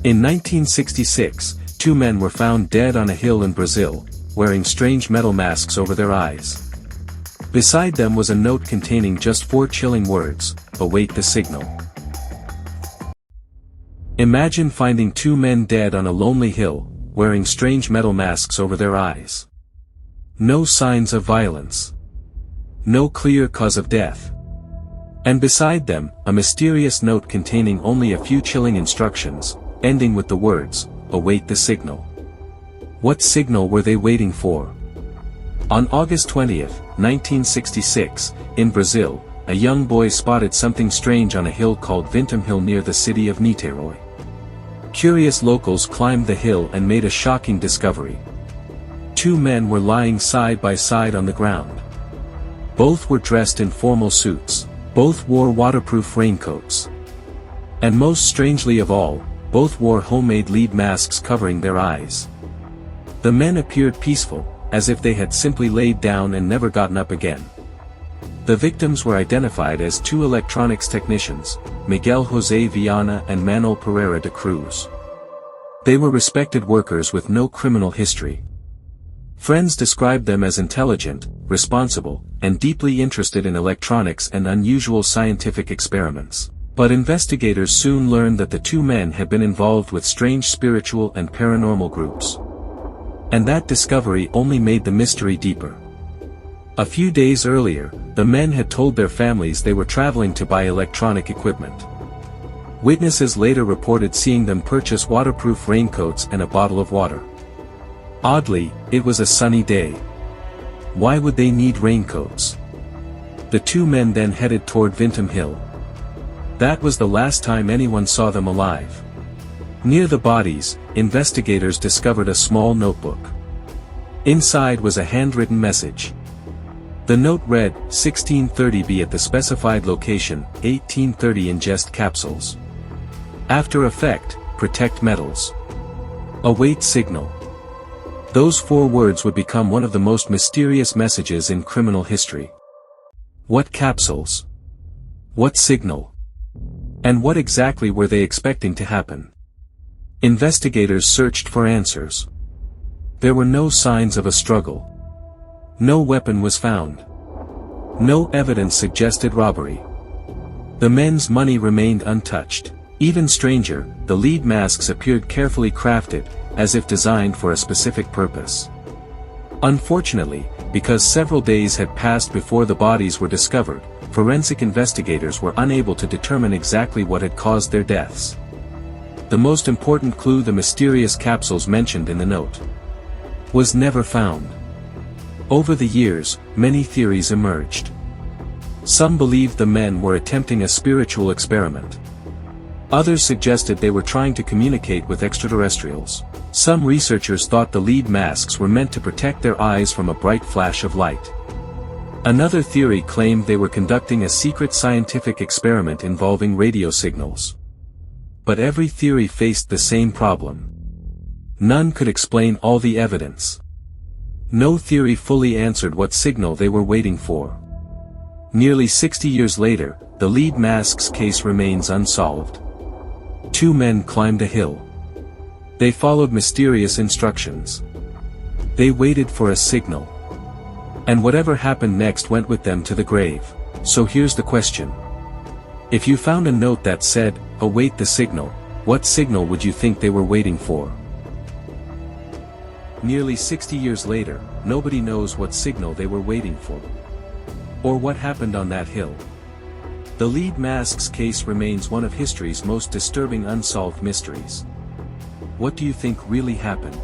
In 1966, two men were found dead on a hill in Brazil, wearing strange metal masks over their eyes. Beside them was a note containing just 4 chilling words: "Await the signal." Imagine finding two men dead on a lonely hill, wearing strange metal masks over their eyes. No signs of violence. No clear cause of death. And beside them, a mysterious note containing only a few chilling instructions, ending with the words, "Await the signal." What signal were they waiting for? On August 20, 1966, in Brazil, a young boy spotted something strange on a hill called Vintam Hill near the city of Niterói. Curious locals climbed the hill and made a shocking discovery. Two men were lying side by side on the ground. Both were dressed in formal suits. Both wore waterproof raincoats. And most strangely of all, both wore homemade lead masks covering their eyes. The men appeared peaceful, as if they had simply laid down and never gotten up again. The victims were identified as two electronics technicians, Miguel José Viana and Manuel Pereira de Cruz. They were respected workers with no criminal history. Friends described them as intelligent, responsible, and deeply interested in electronics and unusual scientific experiments. But investigators soon learned that the two men had been involved with strange spiritual and paranormal groups. And that discovery only made the mystery deeper. A few days earlier, the men had told their families they were traveling to buy electronic equipment. Witnesses later reported seeing them purchase waterproof raincoats and a bottle of water. Oddly, it was a sunny day. Why would they need raincoats? The two men then headed toward Vintam Hill. That was the last time anyone saw them alive. Near the bodies, investigators discovered a small notebook. Inside was a handwritten message. The note read, 1630 be at the specified location, 1830 ingest capsules. After effect, protect metals. Await signal. Those 4 words would become one of the most mysterious messages in criminal history. What capsules? What signal? And what exactly were they expecting to happen? Investigators searched for answers. There were no signs of a struggle. No weapon was found. No evidence suggested robbery. The men's money remained untouched. Even stranger, the lead masks appeared carefully crafted, as if designed for a specific purpose. Unfortunately, because several days had passed before the bodies were discovered, forensic investigators were unable to determine exactly what had caused their deaths. The most important clue, the mysterious capsules mentioned in the note, was never found. Over the years, many theories emerged. Some believed the men were attempting a spiritual experiment. Others suggested they were trying to communicate with extraterrestrials. Some researchers thought the lead masks were meant to protect their eyes from a bright flash of light. Another theory claimed they were conducting a secret scientific experiment involving radio signals. But every theory faced the same problem. None could explain all the evidence. No theory fully answered what signal they were waiting for. Nearly 60 years later, the lead masks case remains unsolved. Two men climbed a hill. They followed mysterious instructions. They waited for a signal. And whatever happened next went with them to the grave. So here's the question. If you found a note that said, "Await the signal," what signal would you think they were waiting for? Nearly 60 years later, nobody knows what signal they were waiting for. Or what happened on that hill. The lead masks case remains one of history's most disturbing unsolved mysteries. What do you think really happened?